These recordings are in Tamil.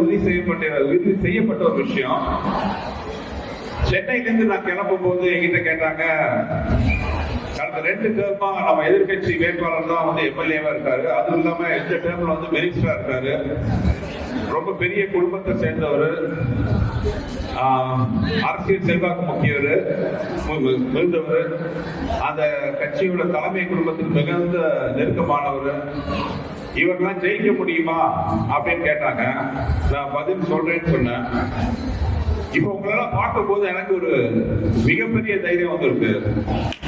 உறுதி செய்யப்பட்ட ஒரு விஷயம். சென்னையில இருந்து நான் கிளம்பும் போது என்கிட்ட கேட்டாங்க, கடந்த 2 டேர்மா நம்ம எதிர்கட்சி வேட்பாளர் தான் வந்து எம்எல்ஏவா இருக்காரு, அதுவும் இல்லாம இந்த டேர்ம்ல வந்து மினிஸ்டரா இருக்காரு, ரொம்ப பெரிய குடும்பத்தை சேர்ந்தவர், அரசியல் செல்வாக்கு மிகுந்தவர், அந்த கட்சியோட தலைமை குடும்பத்துக்கு மிகுந்த நெருக்கமானவர், இவரெல்லாம் ஜெயிக்க முடியுமா அப்படின்னு கேட்டாங்க. நான் பதில் சொல்றேன்னு சொன்னேன். இப்ப உங்களெல்லாம் பார்க்கும் போது எனக்கு ஒரு மிகப்பெரிய தைரியம் வந்திருக்கு.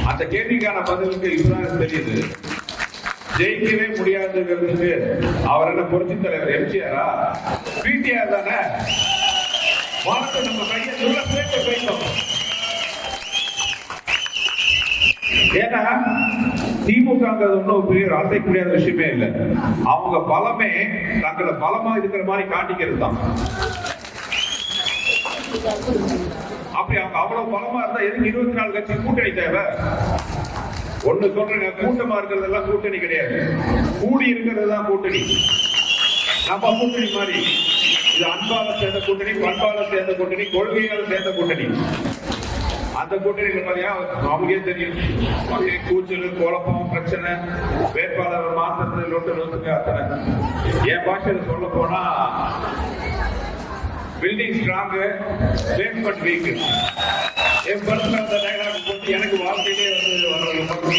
அந்த கேள்விக்கான பதிலுக்கு இப்பதான் தெரியுது. ஜெயிக்கவே முடியாதுங்கிறதுக்கு அவர் என்ன புரட்சி தலைவர் எம்ஜிஆரா, பிடிஆர் தானே? வார்த்தை நம்ம கையை சேர்த்து பேசணும். ஏன்னா திமுகங்கிறது ஒன்றும் பெரிய அசைக்கூடிய விஷயமே இல்லை. அவங்க பலமே தங்களை பலமா இருக்கிற மாதிரி காட்டிக்கிறது தான். அப்படி அவங்க அவ்வளவு பலமா இருந்தா எதுக்கு 24 கட்சி கூட்டணி தேவை? ஒண்ணு சொல்றேங்க, கூட்டமா இருக்கிறது எல்லாம் கூட்டணி கிடையாது, கூடி இருக்கிறது தான் கூட்டணி. நம்ம கூட்டணி மாதிரி இது அன்பால சேர்ந்த கூட்டணி, பண்பால சேர்ந்த கூட்டணி, கொள்கையால சேர்ந்த கூட்டணி. அந்த கூட்டணி மாதிரியா அவங்களுக்கே தெரியும். கூச்சல், குழப்பம், பிரச்சனை, வேட்பாளர் மாற்றத்தில் லொட்டு அத்தனை. என் பாஷையில சொல்ல போனா பில்டிங் ஸ்ட்ராங், பேஸ்மெண்ட் வீக். என் பர்சனல் அந்த டயலாக் போட்டு எனக்கு வாழ்க்கையிலே வந்து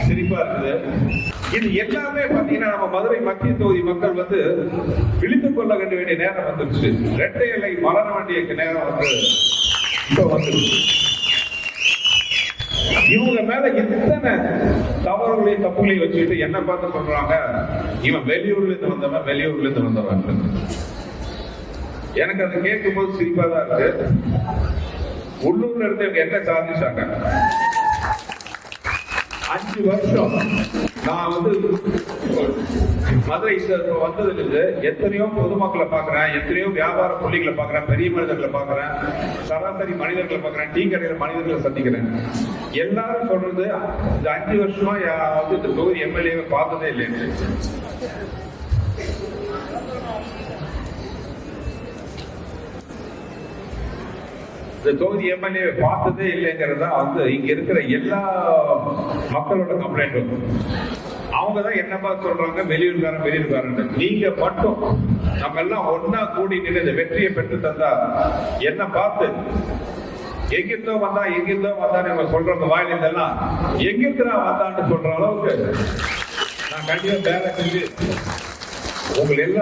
சிரிப்பா இருக்குது. இது எல்லாமே பாத்தீங்கன்னா நம்ம மதுரை மத்திய தொகுதி மக்கள் வந்து விழித்துக் கொள்ள வேண்டிய நேரம் வந்துருச்சு. இரட்டை இலை மலர வேண்டிய நேரம் வந்து இப்ப வந்துருச்சு. இவங்க மேல இத்தனை தவறுகளையும் தப்புகளையும் வச்சுட்டு என்ன பார்த்து சொல்றாங்க, இவன் வெளியூர்ல இருந்து வந்தவன். எனக்கு அதை கேட்கும் போது சிரிப்பா தான் இருக்கு. உள்ளூர்ல இருந்து இவங்க என்ன சாதிச்சாங்க? 5 வருஷம் நான் வந்து மதுரை வந்ததுல இருந்து எத்தனையோ பொதுமக்களை பாக்குறேன், எத்தனையோ வியாபார புள்ளிகளை பாக்குறேன், பெரிய மனிதர்களை பாக்குறேன், சராசரி மனிதர்களை பாக்குறேன், டீ கடையில மனிதர்களை சந்திக்கிறேன். எல்லாரும் சொல்றது இந்த 5 வருஷமா வந்து இந்த தொகுதி எம்எல்ஏவை பார்த்ததே இல்லைன்னு. இந்த தொகுதி எம்எல்ஏ பார்த்ததே இல்லைங்கிறதா வந்து இங்க இருக்கிற எல்லா மக்களோட கம்ப்ளைண்ட் வந்து. அவங்க தான் என்ன பார்த்து சொல்றாங்க, வெளியூர்காரன். நீங்க மட்டும் நம்ம எல்லாம் ஒன்னா கூடி நின்று இந்த வெற்றியை பெற்று தந்தா என்ன பார்த்து எங்கிருந்தோ வந்தா நம்ம சொல்றவங்க வாயில இருந்தெல்லாம் எங்கிருந்தா வந்தான்னு சொல்ற அளவுக்கு நான் கண்டிப்பா வேலை செஞ்சு உங்களை எல்லாம்